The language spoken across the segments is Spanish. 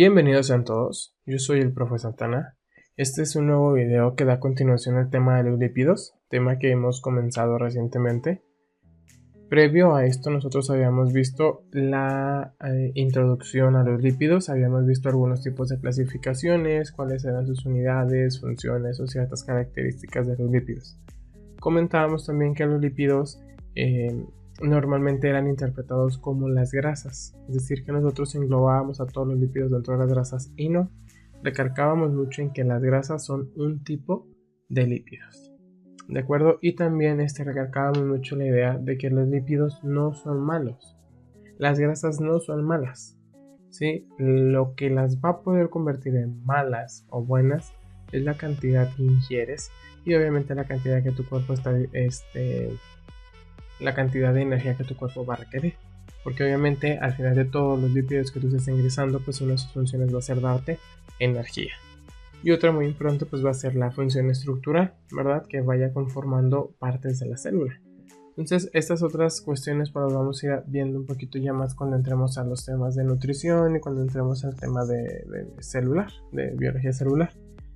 Bienvenidos sean todos, yo soy el profe Santana. Este es un nuevo video que da continuación al tema de los lípidos, tema que hemos comenzado recientemente. Previo a esto nosotros habíamos visto la introducción a los lípidos, habíamos visto algunos tipos de clasificaciones, cuáles eran sus unidades, funciones o ciertas características de los lípidos. Comentábamos también que los lípidos normalmente eran interpretados como las grasas, es decir, que nosotros englobábamos a todos los lípidos dentro de las grasas y no, recargábamos mucho en que las grasas son un tipo de lípidos, ¿de acuerdo? Y también recargábamos mucho la idea de que los lípidos no son malos, las grasas no son malas, ¿sí? Lo que las va a poder convertir en malas o buenas es la cantidad que ingieres y obviamente la cantidad que tu cuerpo está la cantidad de energía que tu cuerpo va a requerir, porque obviamente al final de todos los lípidos que tú estés ingresando, pues una de sus funciones va a ser darte energía, y otra muy importante pues va a ser la función estructural, ¿verdad? Que vaya conformando partes de la célula. Entonces estas otras cuestiones pues las vamos a ir viendo un poquito ya más cuando entremos a los temas de nutrición y cuando entremos al tema de celular, de biología celular.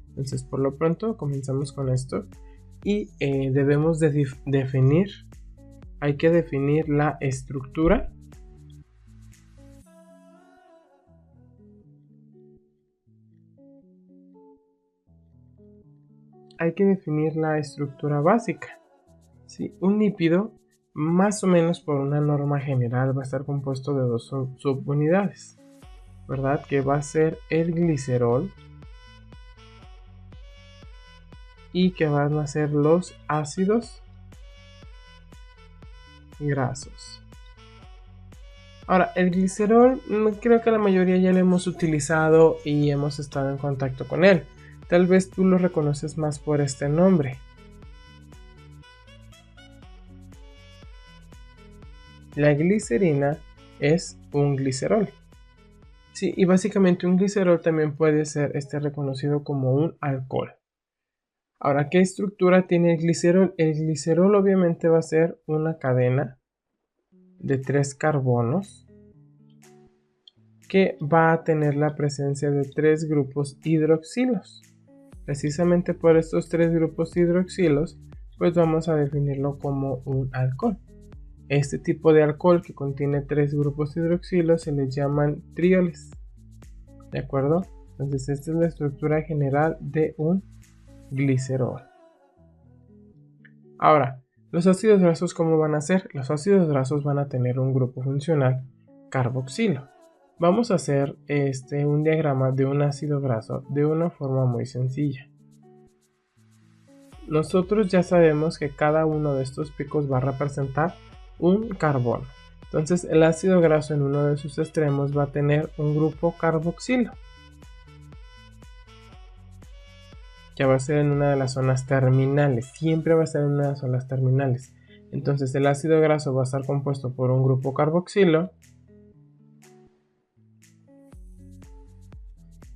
Entonces por lo pronto comenzamos con esto y debemos de definir. Hay que definir la estructura básica. ¿Sí? Un lípido, más o menos por una norma general, va a estar compuesto de dos subunidades, ¿verdad? Que va a ser el glicerol y que van a ser los ácidos grasos. Ahora, el glicerol creo que la mayoría ya lo hemos utilizado y hemos estado en contacto con él. Tal vez tú lo reconoces más por este nombre. La glicerina es un glicerol. Sí, y básicamente un glicerol también puede ser reconocido como un alcohol. Ahora, ¿qué estructura tiene el glicerol? El glicerol obviamente va a ser una cadena de 3 carbonos que va a tener la presencia de 3 grupos hidroxilos. Precisamente por estos 3 grupos hidroxilos, pues vamos a definirlo como un alcohol. Este tipo de alcohol que contiene 3 grupos hidroxilos se les llaman trioles. ¿De acuerdo? Entonces esta es la estructura general de un glicerol. Ahora, los ácidos grasos, ¿cómo van a ser? Los ácidos grasos van a tener un grupo funcional carboxilo. Vamos a hacer un diagrama de un ácido graso de una forma muy sencilla. Nosotros ya sabemos que cada uno de estos picos va a representar un carbono. Entonces el ácido graso en uno de sus extremos va a tener un grupo carboxilo, que va a ser en una de las zonas terminales, siempre va a ser en una de las zonas terminales. Entonces el ácido graso va a estar compuesto por un grupo carboxilo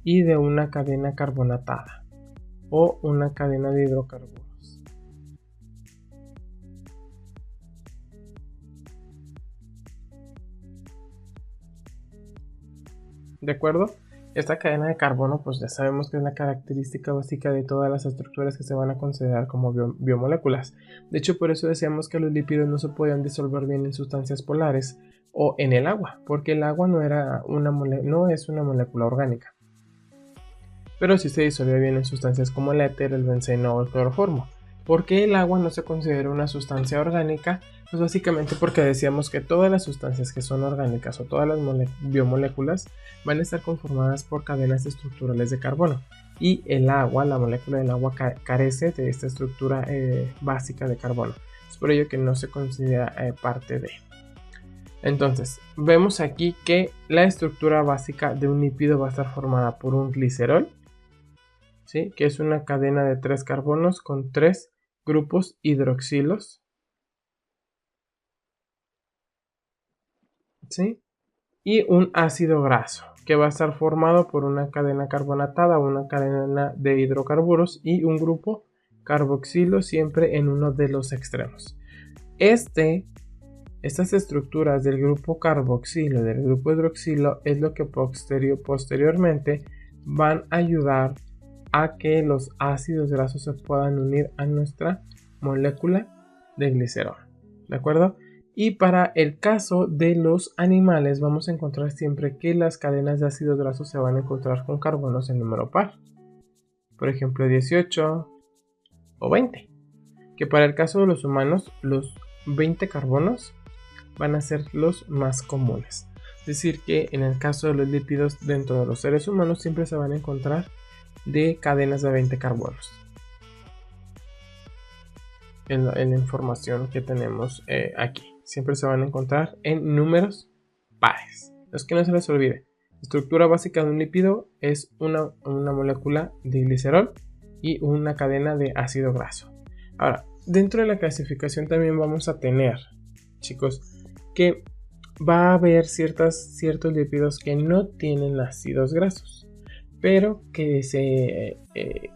y de una cadena carbonatada o una cadena de hidrocarburos. ¿De acuerdo? Esta cadena de carbono pues ya sabemos que es la característica básica de todas las estructuras que se van a considerar como biomoléculas. De hecho, por eso decíamos que los lípidos no se podían disolver bien en sustancias polares o en el agua, porque el agua no es una molécula orgánica, pero sí se disolvía bien en sustancias como el éter, el benceno o el cloroformo. ¿Por qué el agua no se considera una sustancia orgánica? Pues básicamente porque decíamos que todas las sustancias que son orgánicas o todas las biomoléculas van a estar conformadas por cadenas estructurales de carbono, y el agua, la molécula del agua carece de esta estructura básica de carbono. Es por ello que no se considera parte de. Entonces, vemos aquí que la estructura básica de un lípido va a estar formada por un glicerol, ¿sí? Que es una cadena de 3 carbonos con 3 grupos hidroxilos, ¿sí? Y un ácido graso, que va a estar formado por una cadena carbonatada, una cadena de hidrocarburos y un grupo carboxilo siempre en uno de los extremos. Este Estas estructuras del grupo carboxilo y del grupo hidroxilo es lo que posteriormente van a ayudar a que los ácidos grasos se puedan unir a nuestra molécula de glicerol, ¿de acuerdo? Y para el caso de los animales vamos a encontrar siempre que las cadenas de ácidos grasos se van a encontrar con carbonos en número par, por ejemplo 18 o 20, que para el caso de los humanos los 20 carbonos van a ser los más comunes. Es decir que en el caso de los lípidos dentro de los seres humanos siempre se van a encontrar de cadenas de 20 carbonos en la información que tenemos aquí. Siempre se van a encontrar en números pares. Es que no se les olvide. La estructura básica de un lípido es una molécula de glicerol y una cadena de ácido graso. Ahora, dentro de la clasificación también vamos a tener, chicos, que va a haber ciertos lípidos que no tienen ácidos grasos, pero que se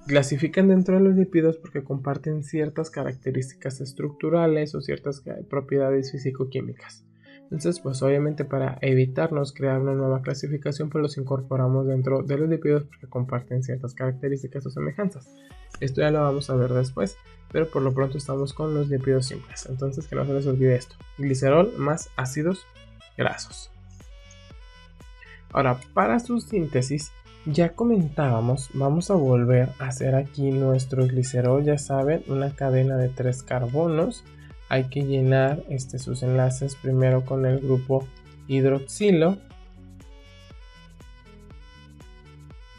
clasifican dentro de los lípidos porque comparten ciertas características estructurales o ciertas propiedades físico-químicas. Entonces, pues obviamente para evitarnos crear una nueva clasificación, pues los incorporamos dentro de los lípidos porque comparten ciertas características o semejanzas. Esto ya lo vamos a ver después, pero por lo pronto estamos con los lípidos simples. Entonces, que no se les olvide esto: glicerol más ácidos grasos. Ahora, para su síntesis, ya comentábamos, vamos a volver a hacer aquí nuestro glicerol. Ya saben, una cadena de 3 carbonos. Hay que llenar sus enlaces primero con el grupo hidroxilo.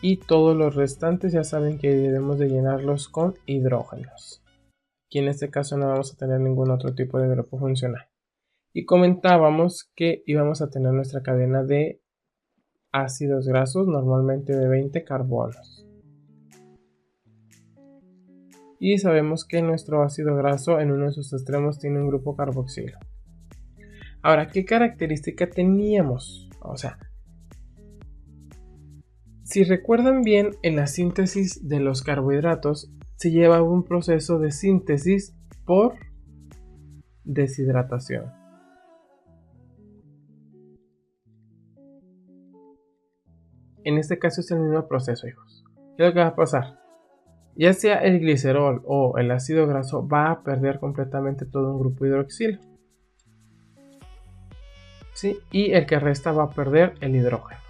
Y todos los restantes ya saben que debemos de llenarlos con hidrógenos. Aquí en este caso no vamos a tener ningún otro tipo de grupo funcional. Y comentábamos que íbamos a tener nuestra cadena de ácidos grasos, normalmente de 20 carbonos. Y sabemos que nuestro ácido graso en uno de sus extremos tiene un grupo carboxilo. Ahora, ¿qué característica teníamos? O sea, si recuerdan bien, en la síntesis de los carbohidratos se lleva un proceso de síntesis por deshidratación. En este caso es el mismo proceso, hijos. ¿Qué es lo que va a pasar? Ya sea el glicerol o el ácido graso va a perder completamente todo un grupo hidroxilo. ¿Sí? Y el que resta va a perder el hidrógeno.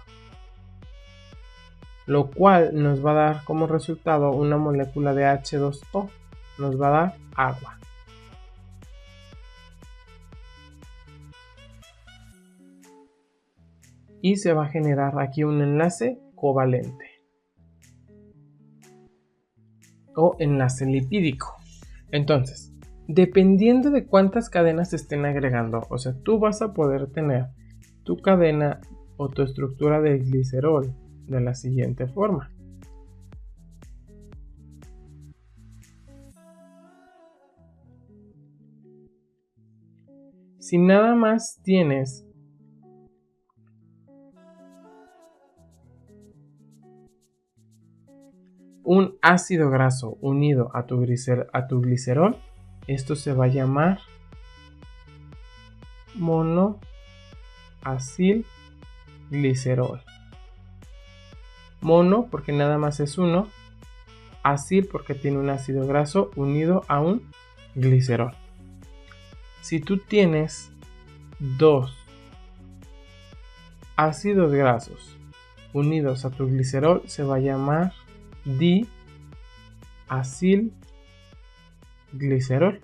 Lo cual nos va a dar como resultado una molécula de H2O. Nos va a dar agua. Y se va a generar aquí un enlace covalente o enlace lipídico. Entonces, dependiendo de cuántas cadenas se estén agregando, o sea, tú vas a poder tener tu cadena o tu estructura de glicerol de la siguiente forma. Si nada más tienes un ácido graso unido a tu glicerol, esto se va a llamar monoacilglicerol. Mono porque nada más es uno, acil porque tiene un ácido graso unido a un glicerol. Si tú tienes dos ácidos grasos unidos a tu glicerol, se va a llamar diacilglicerol.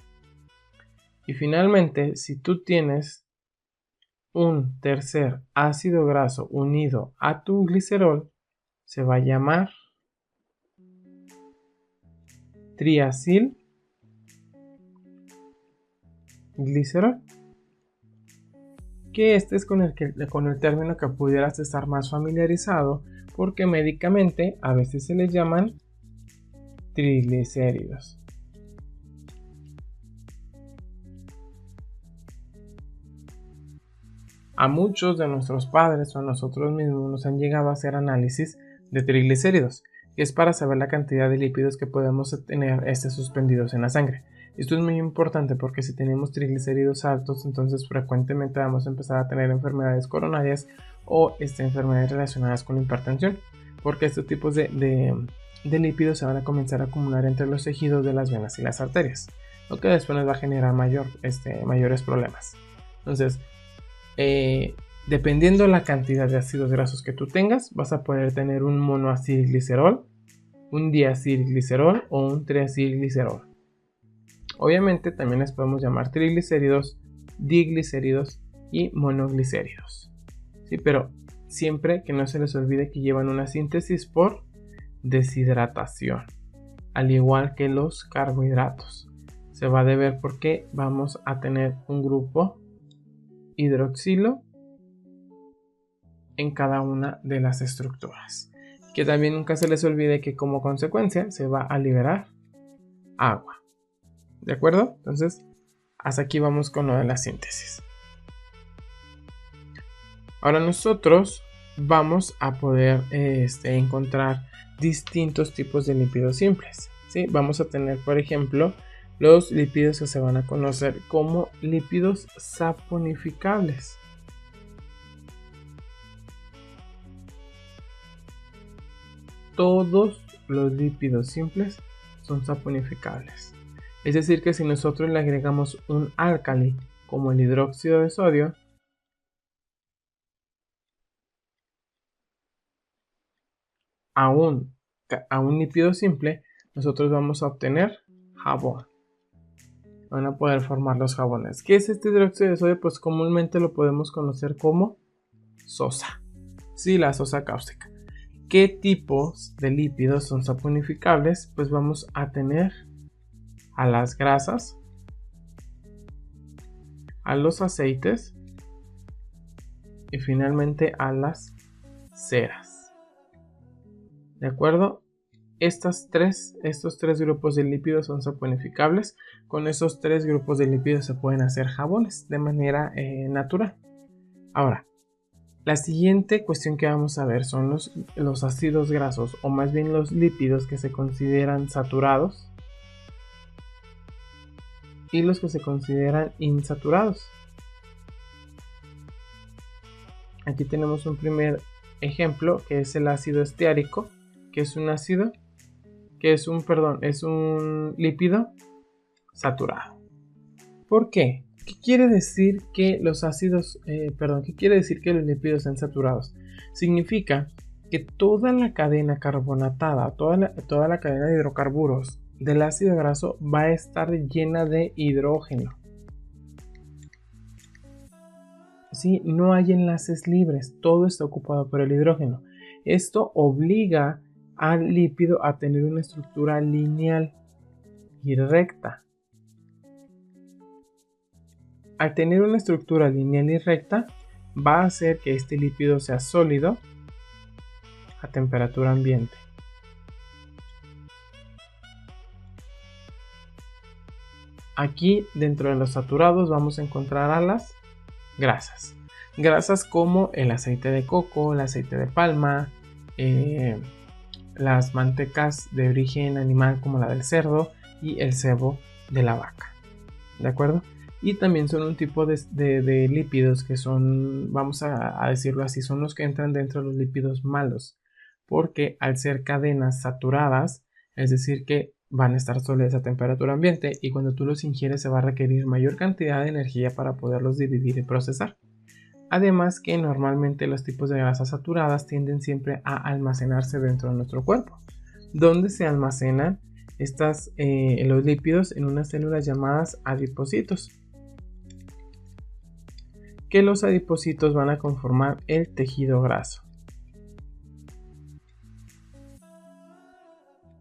Y finalmente, si tú tienes un tercer ácido graso unido a tu glicerol, se va a llamar triacilglicerol. Que este es con el término que pudieras estar más familiarizado, porque médicamente a veces se les llaman triglicéridos. A muchos de nuestros padres o a nosotros mismos nos han llegado a hacer análisis de triglicéridos, que es para saber la cantidad de lípidos que podemos tener suspendidos en la sangre. Esto es muy importante porque si tenemos triglicéridos altos, entonces frecuentemente vamos a empezar a tener enfermedades coronarias o enfermedades relacionadas con la hipertensión, porque estos tipos de lípidos se van a comenzar a acumular entre los tejidos de las venas y las arterias, lo que después nos va a generar mayores problemas. Entonces, dependiendo de la cantidad de ácidos grasos que tú tengas, vas a poder tener un monoacilglicerol, un diacilglicerol o un triacilglicerol. Obviamente también les podemos llamar triglicéridos, diglicéridos y monoglicéridos. Sí, pero siempre que no se les olvide que llevan una síntesis por deshidratación, al igual que los carbohidratos. Se va a deber porque vamos a tener un grupo hidroxilo en cada una de las estructuras. Que también nunca se les olvide que como consecuencia se va a liberar agua. ¿De acuerdo? Entonces, hasta aquí vamos con lo de la síntesis. Ahora nosotros vamos a poder encontrar distintos tipos de lípidos simples, ¿sí? Vamos a tener, por ejemplo, los lípidos que se van a conocer como lípidos saponificables. Todos los lípidos simples son saponificables. Es decir, que si nosotros le agregamos un álcali como el hidróxido de sodio, a un lípido simple, nosotros vamos a obtener jabón. Van a poder formar los jabones. ¿Qué es este hidróxido de sodio? Pues comúnmente lo podemos conocer como sosa. Sí, la sosa cáustica. ¿Qué tipos de lípidos son saponificables? Pues vamos a tener a las grasas, a los aceites y finalmente a las ceras. ¿De acuerdo? Estos tres grupos de lípidos son saponificables. Con esos tres grupos de lípidos se pueden hacer jabones de manera natural. Ahora, la siguiente cuestión que vamos a ver son los ácidos grasos, o más bien los lípidos que se consideran saturados y los que se consideran insaturados. Aquí tenemos un primer ejemplo que es el ácido esteárico, que es un lípido saturado. ¿Por qué? ¿Qué quiere decir que los lípidos sean saturados? Significa que toda la cadena carbonatada, toda la cadena de hidrocarburos del ácido graso va a estar llena de hidrógeno. ¿Sí? No hay enlaces libres, todo está ocupado por el hidrógeno. Esto obliga al lípido a tener una estructura lineal y recta. Al tener una estructura lineal y recta, va a hacer que este lípido sea sólido a temperatura ambiente. Aquí, dentro de los saturados, vamos a encontrar a las grasas. Grasas como el aceite de coco, el aceite de palma, las mantecas de origen animal como la del cerdo y el sebo de la vaca. ¿De acuerdo? Y también son un tipo de lípidos que son, vamos a decirlo así, son los que entran dentro de los lípidos malos. Porque al ser cadenas saturadas, es decir que van a estar sólidas a temperatura ambiente y cuando tú los ingieres se va a requerir mayor cantidad de energía para poderlos dividir y procesar. Además que normalmente los tipos de grasas saturadas tienden siempre a almacenarse dentro de nuestro cuerpo, donde se almacenan los lípidos en unas células llamadas adipocitos, que los adipocitos van a conformar el tejido graso.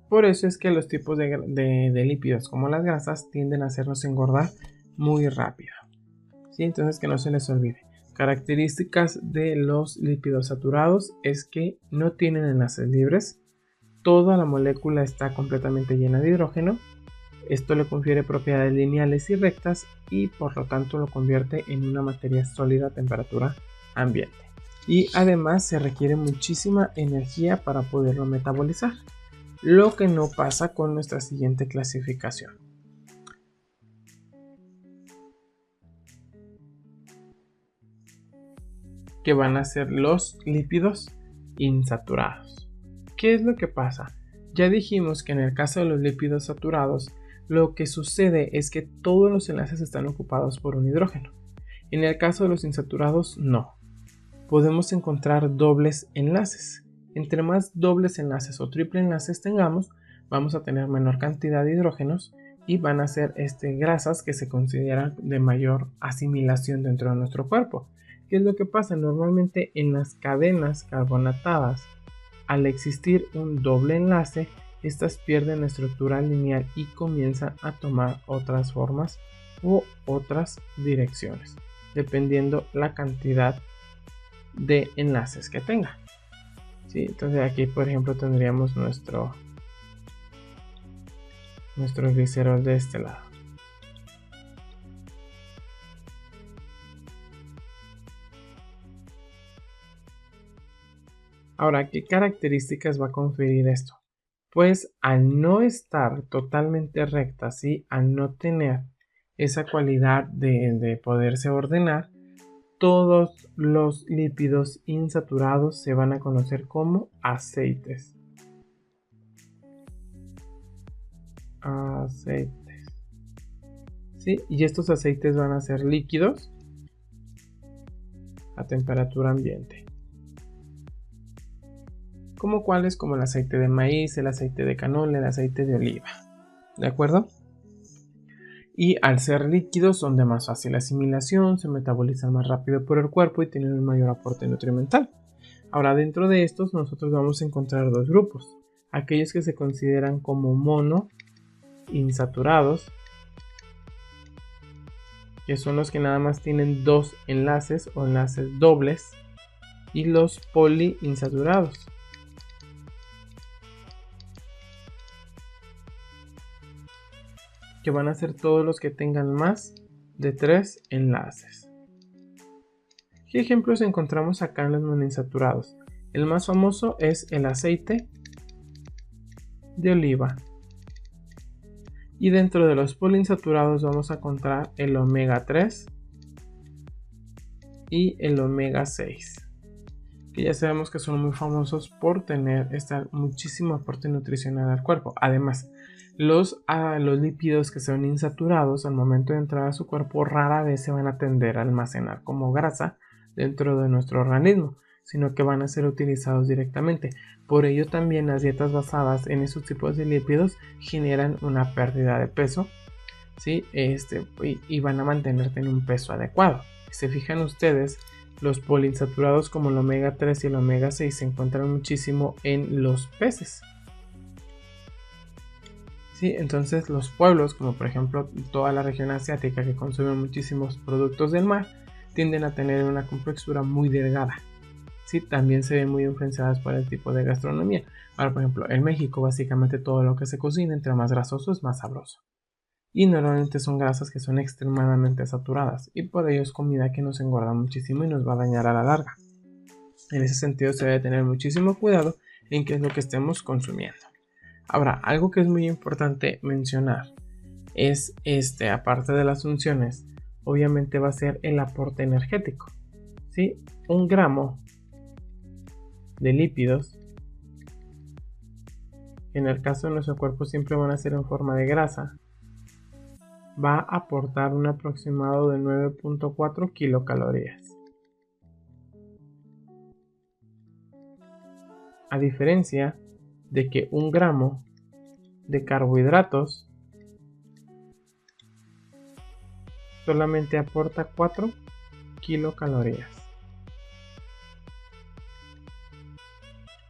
Por eso es que los tipos de lípidos como las grasas tienden a hacernos engordar muy rápido. ¿Sí? Entonces que no se les olvide. Características de los lípidos saturados es que no tienen enlaces libres. Toda la molécula está completamente llena de hidrógeno. Esto le confiere propiedades lineales y rectas y por lo tanto lo convierte en una materia sólida a temperatura ambiente. Y además se requiere muchísima energía para poderlo metabolizar. Lo que no pasa con nuestra siguiente clasificación. que van a ser los lípidos insaturados. ¿Qué es lo que pasa? Ya dijimos que en el caso de los lípidos saturados, lo que sucede es que todos los enlaces están ocupados por un hidrógeno. En el caso de los insaturados, no. Podemos encontrar dobles enlaces. Entre más dobles enlaces o triple enlaces tengamos, vamos a tener menor cantidad de hidrógenos y van a ser grasas que se consideran de mayor asimilación dentro de nuestro cuerpo. ¿Qué es lo que pasa? Normalmente en las cadenas carbonatadas, al existir un doble enlace, estas pierden estructura lineal y comienzan a tomar otras formas u otras direcciones, dependiendo la cantidad de enlaces que tenga. ¿Sí? Entonces aquí, por ejemplo, tendríamos nuestro glicerol de este lado. Ahora, ¿qué características va a conferir esto? Pues al no estar totalmente recta, ¿sí? Al no tener esa cualidad de poderse ordenar, todos los lípidos insaturados se van a conocer como aceites. ¿Sí? Y estos aceites van a ser líquidos a temperatura ambiente. ¿Como cuáles? Como el aceite de maíz, el aceite de canola, el aceite de oliva. ¿De acuerdo? Y al ser líquidos son de más fácil asimilación, se metabolizan más rápido por el cuerpo y tienen un mayor aporte nutrimental. Ahora, dentro de estos nosotros vamos a encontrar dos grupos. Aquellos que se consideran como monoinsaturados, que son los que nada más tienen dos enlaces o enlaces dobles, y los poliinsaturados, que van a ser todos los que tengan más de 3 enlaces. ¿Qué ejemplos encontramos acá en los monoinsaturados? El más famoso es el aceite de oliva. Y dentro de los poliinsaturados vamos a encontrar el omega 3 y el omega 6, que ya sabemos que son muy famosos por tener muchísimo aporte nutricional al cuerpo. Además, los lípidos que son insaturados al momento de entrar a su cuerpo rara vez se van a tender a almacenar como grasa dentro de nuestro organismo, sino que van a ser utilizados directamente. Por ello también las dietas basadas en esos tipos de lípidos generan una pérdida de peso, ¿sí? Y van a mantenerte en un peso adecuado. Si se fijan ustedes, los poliinsaturados como el omega 3 y el omega 6 se encuentran muchísimo en los peces. ¿Sí? Entonces los pueblos, como por ejemplo toda la región asiática que consume muchísimos productos del mar, tienden a tener una complexura muy delgada. ¿Sí? También se ven muy influenciadas por el tipo de gastronomía. Ahora, por ejemplo, en México básicamente todo lo que se cocina, entre más grasoso es más sabroso. Y normalmente son grasas que son extremadamente saturadas, y por ello es comida que nos engorda muchísimo y nos va a dañar a la larga. En ese sentido se debe tener muchísimo cuidado en qué es lo que estemos consumiendo. Ahora, algo que es muy importante mencionar es aparte de las funciones, obviamente va a ser el aporte energético. ¿Sí? 1 gramo de lípidos, que en el caso de nuestro cuerpo siempre van a ser en forma de grasa, va a aportar un aproximado de 9.4 kilocalorías. A diferencia de que 1 gramo de carbohidratos solamente aporta 4 kilocalorías.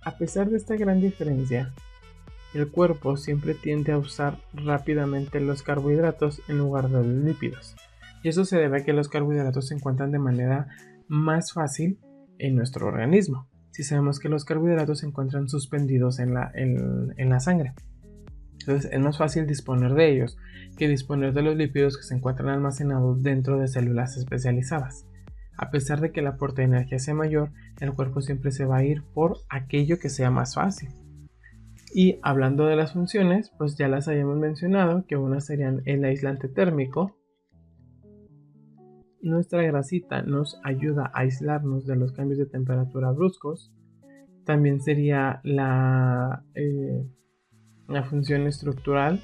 A pesar de esta gran diferencia, el cuerpo siempre tiende a usar rápidamente los carbohidratos en lugar de los lípidos. Y eso se debe a que los carbohidratos se encuentran de manera más fácil en nuestro organismo. Si sabemos que los carbohidratos se encuentran suspendidos en la sangre, entonces es más fácil disponer de ellos que disponer de los lípidos que se encuentran almacenados dentro de células especializadas. A pesar de que el aporte de energía sea mayor, el cuerpo siempre se va a ir por aquello que sea más fácil. Y hablando de las funciones, pues ya las habíamos mencionado, que unas serían el aislante térmico, nuestra grasita nos ayuda a aislarnos de los cambios de temperatura bruscos. También sería la función estructural,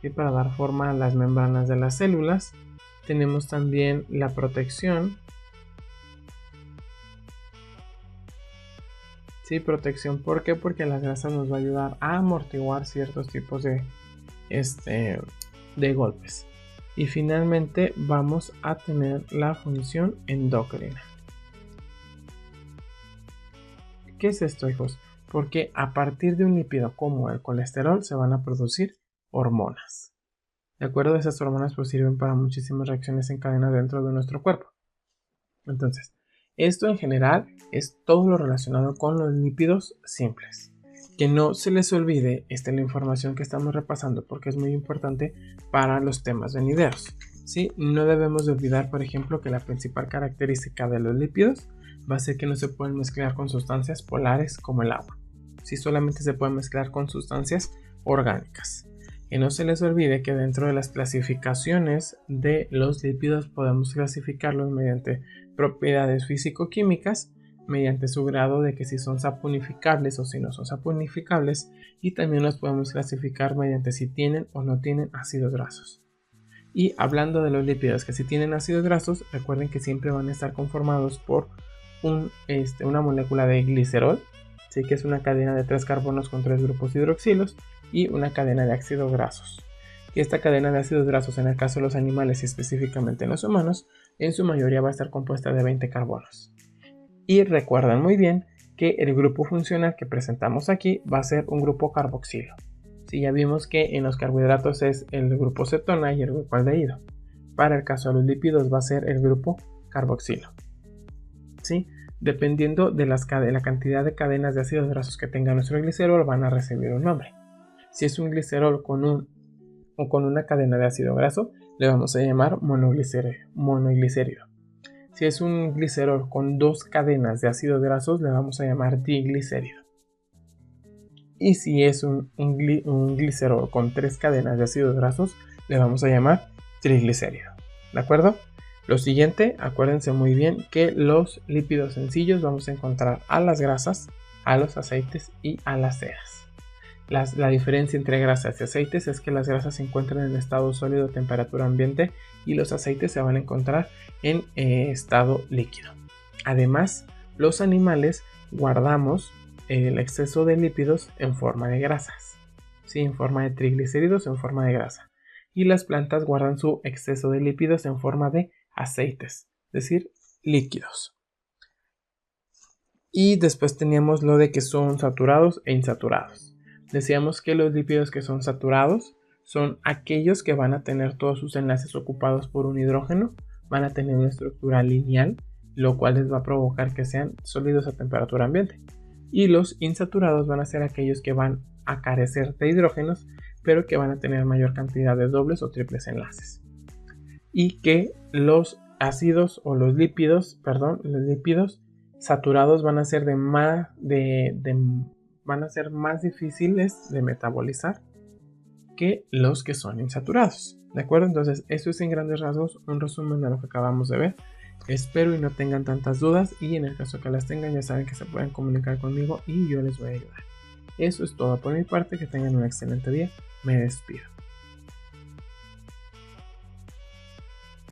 ¿sí? Para dar forma a las membranas de las células. Tenemos también la protección. Sí, protección, ¿por qué? Porque las grasas nos va a ayudar a amortiguar ciertos tipos de golpes. Y finalmente vamos a tener la función endocrina. ¿Qué es esto, hijos? Porque a partir de un lípido como el colesterol se van a producir hormonas. ¿De acuerdo? Esas hormonas pues sirven para muchísimas reacciones en cadena dentro de nuestro cuerpo. Entonces, esto en general es todo lo relacionado con los lípidos simples. Que no se les olvide la información que estamos repasando porque es muy importante para los temas venideros. ¿Sí? No debemos de olvidar, por ejemplo, que la principal característica de los lípidos va a ser que no se pueden mezclar con sustancias polares como el agua. ¿Sí? Solamente se pueden mezclar con sustancias orgánicas. Que no se les olvide que dentro de las clasificaciones de los lípidos podemos clasificarlos mediante propiedades físico-químicas, mediante su grado de que si son saponificables o si no son saponificables, y también los podemos clasificar mediante si tienen o no tienen ácidos grasos. Y hablando de los lípidos que si tienen ácidos grasos, recuerden que siempre van a estar conformados por una molécula de glicerol, ¿sí? Que es una cadena de 3 carbonos con 3 grupos hidroxilos, y una cadena de ácidos grasos. Y esta cadena de ácidos grasos, en el caso de los animales y específicamente en los humanos, en su mayoría va a estar compuesta de 20 carbonos. Y recuerden muy bien que el grupo funcional que presentamos aquí va a ser un grupo carboxilo. Sí, ya vimos que en los carbohidratos es el grupo cetona y el grupo aldehído. Para el caso de los lípidos va a ser el grupo carboxilo. ¿Sí? Dependiendo de la cantidad de cadenas de ácidos grasos que tenga nuestro glicerol, van a recibir un nombre. Si es un glicerol con una cadena de ácido graso, le vamos a llamar monoglicérido. Si es un glicerol con 2 cadenas de ácidos grasos, le vamos a llamar diglicérido. Y si es un glicerol con 3 cadenas de ácidos grasos, le vamos a llamar triglicérido. ¿De acuerdo? Lo siguiente, acuérdense muy bien que los lípidos sencillos vamos a encontrar a las grasas, a los aceites y a las ceras. La diferencia entre grasas y aceites es que las grasas se encuentran en estado sólido a temperatura ambiente y los aceites se van a encontrar en estado líquido. Además, los animales guardamos el exceso de lípidos en forma de grasas, ¿sí? En forma de triglicéridos en forma de grasa. Y las plantas guardan su exceso de lípidos en forma de aceites, es decir, líquidos. Y después teníamos lo de que son saturados e insaturados. Decíamos que los lípidos que son saturados son aquellos que van a tener todos sus enlaces ocupados por un hidrógeno, van a tener una estructura lineal, lo cual les va a provocar que sean sólidos a temperatura ambiente. Y los insaturados van a ser aquellos que van a carecer de hidrógenos, pero que van a tener mayor cantidad de dobles o triples enlaces. Y que los ácidos o los lípidos saturados van a ser van a ser más difíciles de metabolizar que los que son insaturados. ¿De acuerdo? Entonces, eso es en grandes rasgos un resumen de lo que acabamos de ver. Espero y no tengan tantas dudas, y en el caso que las tengan ya saben que se pueden comunicar conmigo y yo les voy a ayudar. Eso es todo por mi parte, que tengan un excelente día. Me despido.